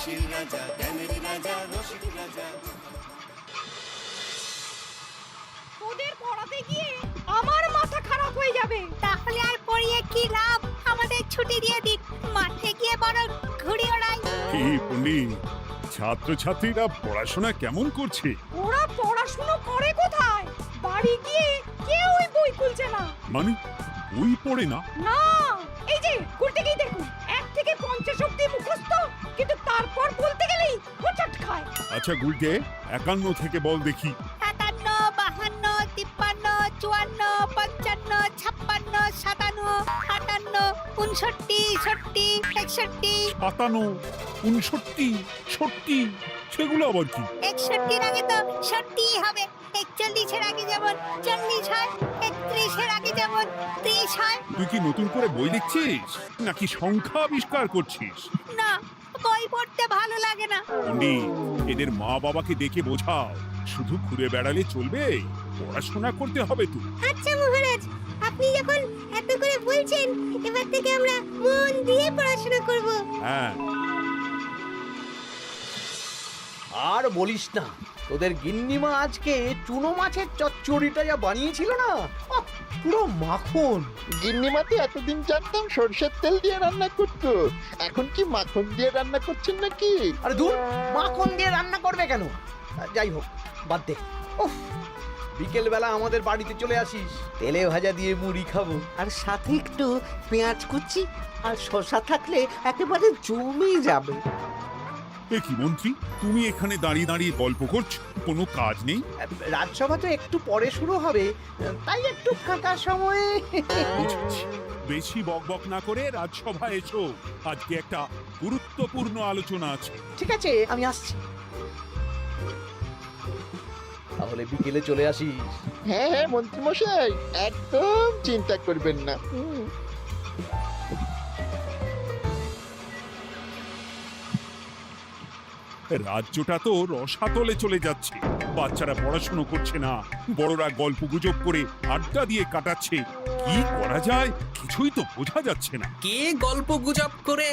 হাসির রাজা, জ্ঞানের রাজা, রসিক রাজা। ওদের পড়াতে গিয়ে আমার মাথা খারাপ হয়ে যাবে। তাহলে আর পড়িয়ে কি লাভ? আমাদের ছুটি দিয়ে দিন, মাঠে গিয়ে বরং ঘুরে ওড়াই। কি পণ্ডিত, ছাত্রছাত্রীরা পড়াশোনা কেমন করছে? ওরা পড়াশুনো করে কোথায়? বাড়ি গিয়ে কেউই বই খুলছে না। মানে বই পড়ে না? না, এই যে খুলতেই দেখুন 1 থেকে 50 অবধি মুখস্থ, কিন্তু তারপর বলতে গেলেই হোঁচট খায়। আচ্ছা গুলটে, 51 থেকে বল দেখি। 57, 52, 53, 54, 55, 56, 57, 58, 59, 60, 61। 57, 59, 60, সেগুলো আবার কি? 61 আগে তো 60 হবে। 41 আগে যেমন 40 হয়, 31 আগে যেমন 30 হয়। তুই কি নতুন করে বই লিখছিস নাকি সংখ্যা আবিষ্কার করছিস? না, বই পড়তে ভালো লাগে না। পণ্ডিত, এদের মা বাবাকে ডেকে বোঝাও, শুধু ঘুরে বেড়ালে চলবে, পড়াশোনা করতে হবে তো। আচ্ছা মহারাজ, আপনি যখন এত করে বলছেন, এবার থেকে আমরা মন দিয়ে পড়াশোনা করব। হ্যাঁ, আর বলিস না, তোদের গিন্নিমা আজকে চুনো মাছের চচ্চড়িটা যা বানিয়েছিল না, আহ, পুরো মাখন। গিন্নিমাতে এতদিন জানতাম সরষের তেল দিয়ে রান্না করতো, এখন কি মাখন দিয়ে রান্না করছেন নাকি? আরে দূর, মাখন দিয়ে রান্না করবে কেন? যাই হোক, বাদ দে। উফ, বিকেল বেলা আমাদের বাড়িতে চলে আসিস, তেলে ভাজা দিয়ে মুড়ি খাবো। আর সাথে একটু পেঁয়াজ কুচি আর শসা থাকলে একেবারে জমে যাবে। এ কি মন্ত্রী, তুমি এখানে দাঁড়িয়ে দাঁড়িয়ে গল্প করছো, কোনো কাজ নেই? রাজসভা তো একটু পরে শুরু হবে, তাই একটু ফাঁকা সময়ে। বুঝেছি। বেশি বকবক না করে রাজসভায় এসো, আজকে একটা গুরুত্বপূর্ণ আলোচনা আছে। ঠিক আছে, আমি আসছি। তাহলে বিকেলে চলে আসিস। হ্যাঁ হ্যাঁ মন্ত্রীমশাই, একদম চিন্তা করবেন না। রাজ্যটা তো রসাতলে চলে যাচ্ছে, বাচ্চারা পড়াশুনো করছে না, বড়রা গল্প গুজব করে আড্ডা দিয়ে কাটাচ্ছে। কি করা যায় কিছুই তো বোঝা যাচ্ছে না। কে গল্প গুজব করে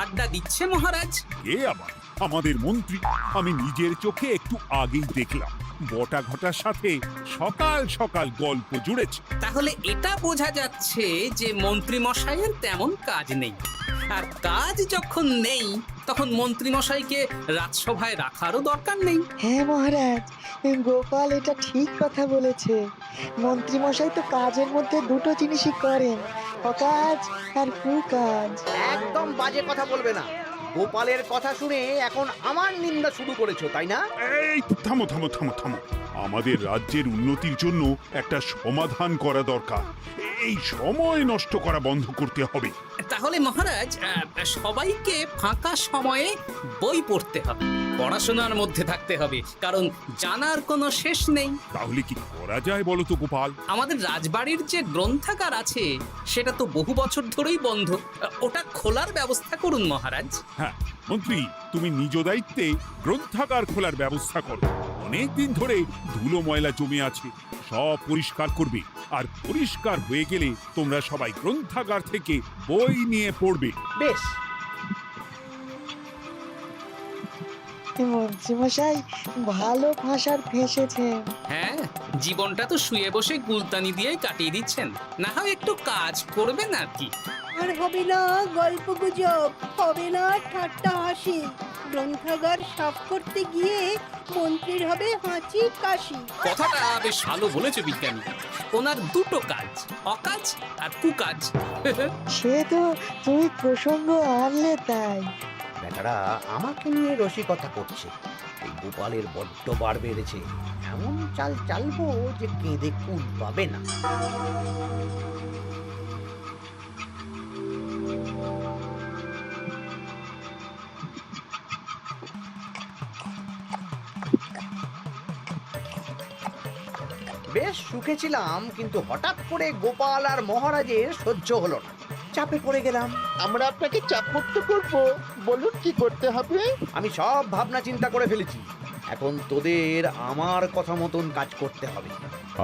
আড্ডা দিচ্ছে মহারাজ? কে আবার? আমাদের মন্ত্রী। আমি নিজের চোখে একটু আগেই দেখলাম, বটা ঘটার সাথে সকাল সকাল গল্প জুড়েছে। তাহলে এটা বোঝা যাচ্ছে যে মন্ত্রী মশাইয়ের তেমন কাজ নেই, আর কাজ যখন নেই তখন মন্ত্রী মশাইকে রাজসভায় রাখারও দরকার নেই। হ্যাঁ মহারাজ, গোপাল এটা ঠিক কথা বলেছে। মন্ত্রী মশাই তো কাজের মধ্যে দুটো জিনিসই করেন, অকাজ আর কুকাজ। একদম বাজে কথা বলবে না। গোপালের কথা শুনে এখন আমার নিন্দা শুরু করেছো, তাই না? এই থামো থামো থামো থামো, আমাদের রাজ্যের উন্নতির জন্য একটা সমাধান করা দরকার। এই সময় নষ্ট করা বন্ধ করতে হবে। তাহলে মহারাজ, সবাইকে ফাঁকা সময়ে বই পড়তে হবে, পড়াশোনার মধ্যে থাকতে হবে, কারণ জানার কোনো শেষ নেই। তাহলে কি করা যায় বলো তো গোপাল? আমাদের রাজবাড়ির যে গ্রন্থাগার আছে সেটা তো বহু বছর ধরেই বন্ধ, ওটা খোলার ব্যবস্থা করুন মহারাজ। হ্যাঁ মন্ত্রী, তুমি নিজ দায়িত্বে গ্রন্থাগার খোলার ব্যবস্থা করো। অনেকদিন ধরে ধুলো ময়লা জমে আছে, সব পরিষ্কার করবে, আর পরিষ্কার হয়ে গেলে তোমরা সবাই গ্রন্থাগার থেকে বই নিয়ে পড়বে। বেশ। মন্ত্রী মশাই ভালো ভাষার ফেসেছেন। হ্যাঁ, জীবনটা তো শুয়ে বসে গুলতানি দিয়েই কাটিয়ে দিচ্ছেন, না হয় একটু কাজ করবেন আর কি। আর হবে না গল্প গুজব, হবে না ঠাট্টা হাসি। গ্রন্থাগার সাফ করতে গিয়ে মন্ত্রীর হবে হাঁচি কাশি। কথাটা বেশ ভালো বলেছে বিজ্ঞানী। ওনার দুটো কাজ, অকাজ আর কুকাজ। সে তো তুমি প্রসঙ্গ আনলে তাই। বেটারা আমাকে নিয়ে রসিকতা করছে। এই গোপালের বড্ড বার বেড়েছে, এমন চাল চালবো যে কেঁদে কুল পাবে না। বেশ সুখে ছিলাম, কিন্তু হঠাৎ করে গোপাল আর মহারাজের সহ্য হলো না, চাপে পড়ে গেলাম। আমরা আপনাকে চাপমুক্ত করব, বলুন কি করতে হবে? আমি সব ভাবনা চিন্তা করে ফেলেছি, এখন তোদের আমার কথা মতন কাজ করতে হবে।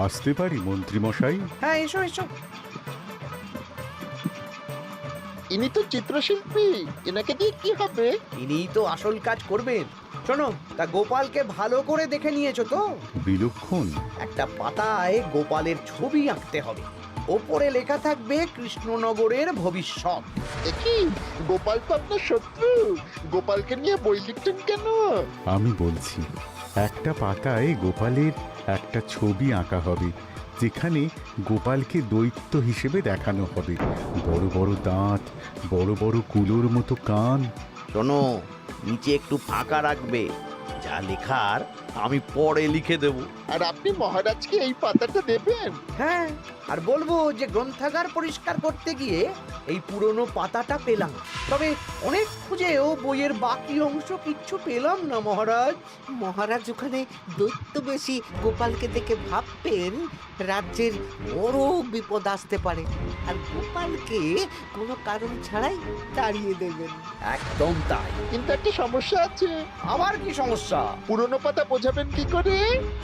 আসতে পারি মন্ত্রী মশাই? হ্যাঁ, এসো এসো। ইনি তো চিত্রশিল্পী, এনাকে দিয়ে কি হবে? ইনিই তো আসল কাজ করবেন। শোনো, তা গোপালকে ভালো করে দেখে নিয়েছো তো? বিলক্ষণ। একটা পাতায় গোপালের ছবি আঁকতে হবে, ওপরে লেখা থাকবে কৃষ্ণনগরের ভবিষ্যৎ। কি গোপাল তো আপনার শত্রু, গোপালকে নিয়ে বই লিখতেন কেন? আমি বলছি, একটা পাতায় গোপালের একটা ছবি আঁকা হবে, যেখানে গোপালকে দৈত্য হিসেবে দেখানো হবে। বড় বড় দাঁত, বড় বড় কুলোর মতো কান। শোনো, নিচে একটু ফাঁকা রাখবে, যা লেখার আমি পরে লিখে দেব। আর আপনি মহারাজকে এই পাতাটা দেবেন? হ্যাঁ, আর বলবো যে গ্রন্থাগার পরিষ্কার করতে গিয়ে এই পুরনো পাতাটা পেলাম, তবে অনেক খুঁজেও বইয়ের বাকি অংশ কিচ্ছু পেলাম না মহারাজ। মহারাজ ওখানে দৈত্য বেশি গোপালকে দেখে ভাববেন রাজ্যের বড় বিপদ আসতে পারে, আর গোপালকে কোনো কারণ ছাড়াই তাড়িয়ে দেবেন। একদম তাই। কিন্তু একটা সমস্যা আছে। আবার কি সমস্যা? পুরনো পাতা বোঝাবেন কি করে?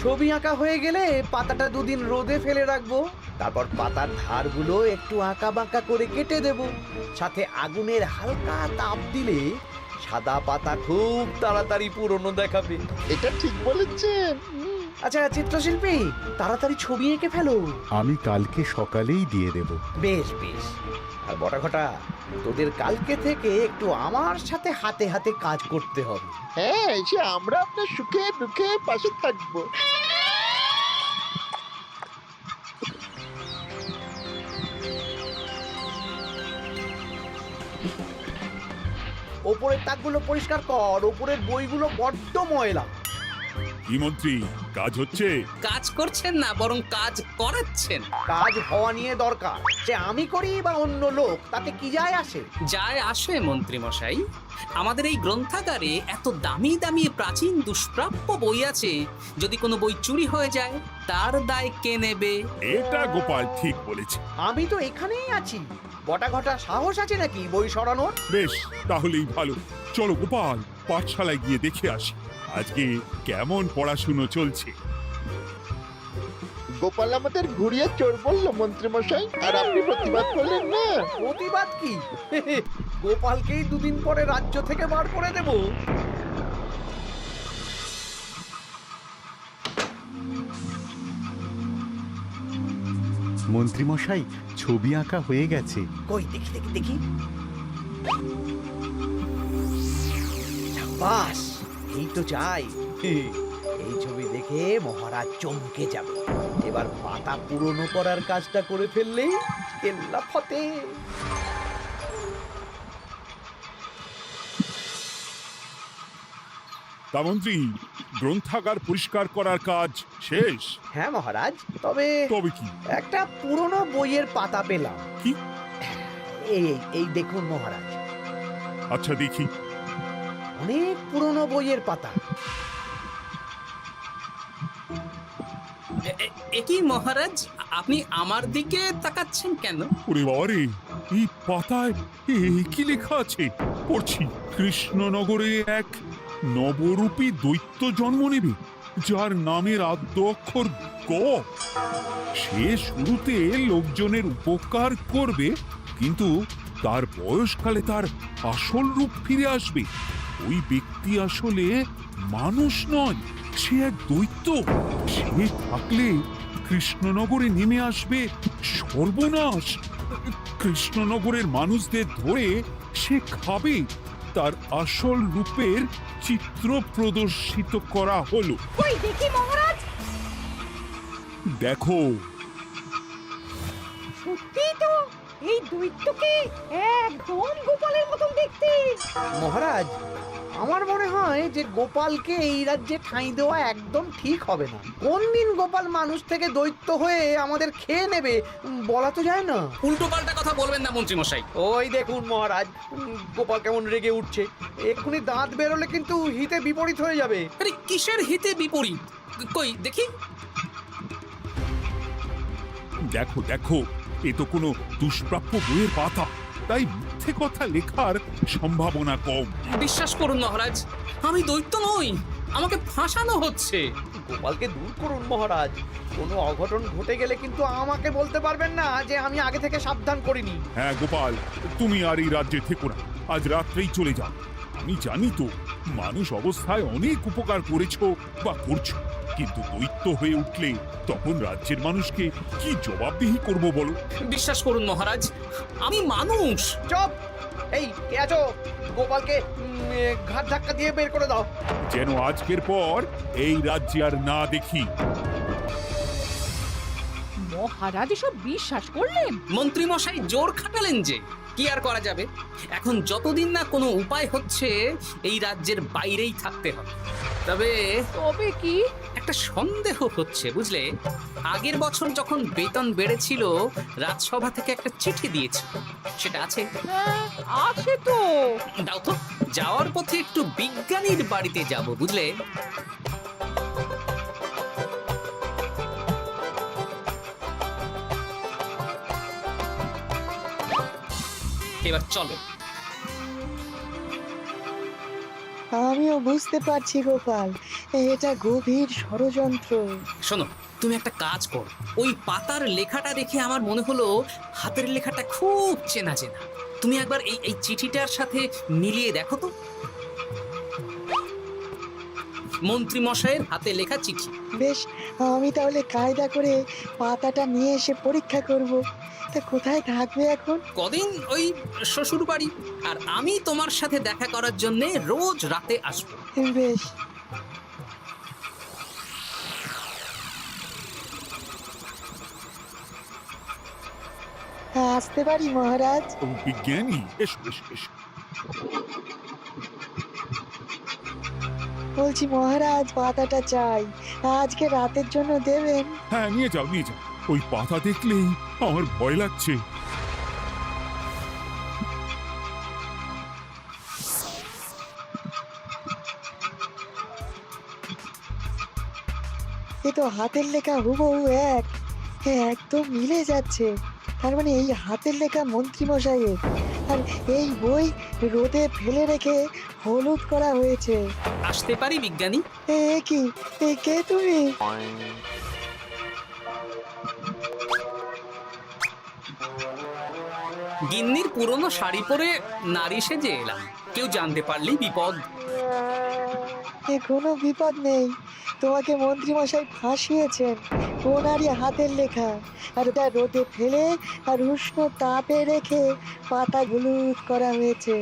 ছবি আঁকা হয়ে গেলে পাতাটা দুদিন রোদে ফেলে রাখবো, তারপর পাতার ধারগুলো একটু আঁকা বাঁকা করে কেটে দেব, সাথে আগুনের হালকা তাপ দিলে সাদা পাতা খুব তাড়াতাড়ি পুরনো দেখাবে। এটা ঠিক বলেছেন। আচ্ছা চিত্রশিল্পী, তাড়াতাড়ি ছবি এঁকে ফেলো। আমি কালকে সকালেই দিয়ে দেব। বেশ বেশ। আর বটা ঘটা, তোদের কালকে থেকে একটু আমার সাথে হাতে হাতে কাজ করতে হবে। হ্যাঁ, সে আমরা আপনার সুখে দুঃখে পাশে থাকবো। ওপরের তাকগুলো পরিষ্কার কর, ওপরের বইগুলো বড্ড ময়লা। কি মন্ত্রী, কাজ হচ্ছে? কাজ করছেন না, বরং কাজ করাচ্ছেন। কাজ হওয়া নিয়ে দরকার, সে আমি করি বা অন্য লোক, তাতে কি যায় আসে? যায় আসে মন্ত্রী মশাই। আমাদের এই গ্রন্থাগারে এত দামি দামি প্রাচীন দুষ্প্রাপ্য বই আছে, যদি কোনো বই চুরি হয়ে যায় তার দায় কে নেবে? এটা গোপাল ঠিক বলেছে। আমি তো এখানেই আছি, বটা ঘটা সাহস আছে নাকি বই সরানোর? বেশ, তাহলেই ভালো। চলো গোপাল, পাঠশালায় গিয়ে দেখে আসি আজকে কেমন পড়াশুনো চলছে। গোপাল আমাদের ঘুরিয়ে চোর বললো মন্ত্রী মশাই, আর আপনি প্রতিবাদ করলেন না। প্রতিবাদ কি? গোপালকেই দুদিন পরে রাজ্য থেকে বার করে দেব। মন্ত্রীমশাই, ছবি আঁকা হয়ে গেছে। কই দেখি দেখি দেখি। বাস, এই তো চাই। এই ছবি দেখে মহারাজ চমকে যাবে। এবার পাতা পুরনো করার কাজটা করে ফেললেই কেল্লা ফতে। তা মন্ত্রী, গ্রন্থাগার পরিষ্কার করার কাজ শেষ? হ্যাঁ মহারাজ, তবে তবে কি? একটা পুরনো বইয়ের পাতা পেলাম। কি? এই এই দেখুন মহারাজ, আচ্ছা দেখি। অনেক পুরনো বইয়ের পাতা। একই মহারাজ, আপনি আমার দিকে তাকাচ্ছেন কেন? ওরে বাবারে, এই পাতায় কি লেখা আছে? পড়ছি, কৃষ্ণনগরে এক নবরূপী দৈত্য জন্ম নেবে, যার নামের আদ্য অক্ষর গ। সে শুরুতে লোকজনের উপকার করবে, কিন্তু তার বয়সকালে তার আসল রূপ ফিরে আসবে। ওই ব্যক্তি আসলে মানুষ নয়, সে এক দৈত্য। সে থাকলে কৃষ্ণনগরে নেমে আসবে সর্বনাশ। কৃষ্ণনগরের মানুষদের ধরে সে খাবে। তার আসল রূপের চিত্র প্রদর্শিত করা হলো। ওই দেখি মহারাজ, দেখো, সত্যি তো এই দৈত্যকে একদম গোপালের মতন দেখতে। মহারাজ, আমার মনে হয় যে গোপালকে এই রাজ্যে ঠাঁই দেওয়া একদম ঠিক হবে না। কোন দিন গোপাল মানুষ থেকে দৈত্য হয়ে আমাদের খেয়ে নেবে বলা তো যায় না। উল্টো পাল্টা কথা বলবেন না মন্ত্রী মশাই। ওই দেখুন মহারাজ, গোপাল কেমন রেগে উঠছে। এক্ষুনি দাঁত বেরোলে কিন্তু হিতে বিপরীত হয়ে যাবে। আরে কিসের হিতে বিপরীত? কই দেখি। দেখো দেখো, এ তো কোনো দুষ্প্রাপ্য বইয়ের পাতা, তাই মিথ্যে কথা লেখার সম্ভাবনা কম। বিশ্বাস করুন মহারাজ, আমি দৈত্য নই, আমাকে ফাঁসানো হচ্ছে। গোপালকে দূর করুন মহারাজ। কোনো অঘটন ঘটে গেলে কিন্তু আমাকে বলতে পারবেন না যে আমি আগে থেকে সাবধান করিনি। হ্যাঁ গোপাল, তুমি আর এই রাজ্যে থেকো না, আজ রাত্রেই চলে যাও। আমি জানি তো মানুষ অবস্থায় অনেক উপকার করেছো বা করছো, কিন্তু দৈত্য হয়ে উঠলে তখন রাজ্যের মানুষকে কি জবাবদিহি করব বলো? বিশ্বাস করুন মহারাজ, আমি মানুষ। চুপ! এই কে আছো? গোপালকে ঘাট ধাক্কা দিয়ে বের করে দাও। যেন আজকের পর এই রাজ্যে আর না দেখি। মহারাজ এসব বিশ্বাস করলেন? মন্ত্রী মশাই জোর খাটালেন যে, কি আর করা যাবে। এখন যতদিন না কোনো উপায় হচ্ছে এই রাজ্যের বাইরেই থাকতে হবে। তবে কি? একটা সন্দেহ হচ্ছে বুঝলে। আগের বছর যখন বেতন বেড়েছিল, রাজসভা থেকে একটা চিঠি দিয়েছে, সেটা আছে? হ্যাঁ, আছে তো। দাও তো, যাওয়ার পথে একটু বিজ্ঞানীর বাড়িতে যাব বুঝলে। এবার চলো। আমিও বুঝতে পারছি গোপাল, এটা গভীর ষড়যন্ত্র। শোনো, তুমি একটা কাজ করো। ওই পাতার লেখাটা দেখে আমার মনে হলো হাতের লেখাটা খুব চেনা চেনা। তুমি একবার এই চিঠিটার সাথে মিলিয়ে দেখো তো। মন্ত্রী মশাইয়ের হাতে লেখা চিঠি। বেশ, আমি তাহলে কায়দা করে পাতাটা নিয়ে এসে পরীক্ষা করব। তা কোথায় থাকবে এখন? কদিন ওই শ্বশুর বাড়ি, আর আমি তোমার সাথে দেখা করার জন্য রোজ রাতে আসবো। বেশ। আসতে পারি মহারাজ? ও বিজ্ঞানী, এসো এসো এসো। বলছি মহারাজ, পাতাটা চাই, আজকে রাতের জন্য দেবেন? হ্যাঁ নিয়ে যাও নিয়ে যাও। ওই পাতা দেখলেই আমার ভয় লাগছে। এ তো হাতের লেখা হুবহু এক, একদম মিলে যাচ্ছে। তার মানে এই হাতের লেখা মন্ত্রী মশাইয়ের, আর এই বই রোদে ফেলে রেখে হলুদ করা হয়েছে। আসতে পারি বিজ্ঞানী? এ কি, এ কে তুমি? গিন্নির পুরনো শাড়ি পরে নারী সেজে এলাম, কেউ জানতে পারলেই বিপদ। এ কোনো বিপদ নেই, তোমাকে মন্ত্রী মশাই ফাঁসিয়েছেন। ওনারই হাতের লেখা, আর ওটা রোদে ফেলে আর উষ্ণ তাপে রেখে পাতা হলুদ করা হয়েছে।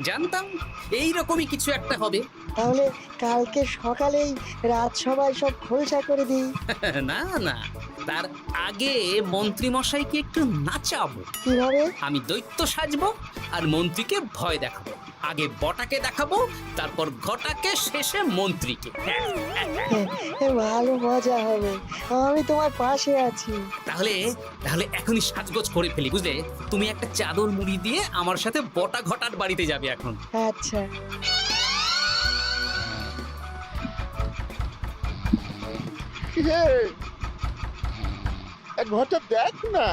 জানতাম এইরকমই কিছু একটা হবে। তাহলে কালকে সকালেই রাজসভায় সব খোলসা করে দিই। না না, তার আগে মন্ত্রী মশাইকে একটু নাচাবো। কিভাবে? আমি দৈত্য সাজবো আর মন্ত্রীকে ভয় দেখাবো। আগে বটাকে দেখাবো, তারপর ঘটাকে, শেষে মন্ত্রীকে। ভালো মজা হবে, আমি তোমার পাশে আছি। তাহলে তাহলে এখনই সাজগোজ করে ফেলি বুঝলে। তুমি একটা চাদর মুড়ি দিয়ে আমার সাথে বটা ঘটার বাড়িতে যাবে এখন। আচ্ছা। হে, এক ঘটা দেখ না।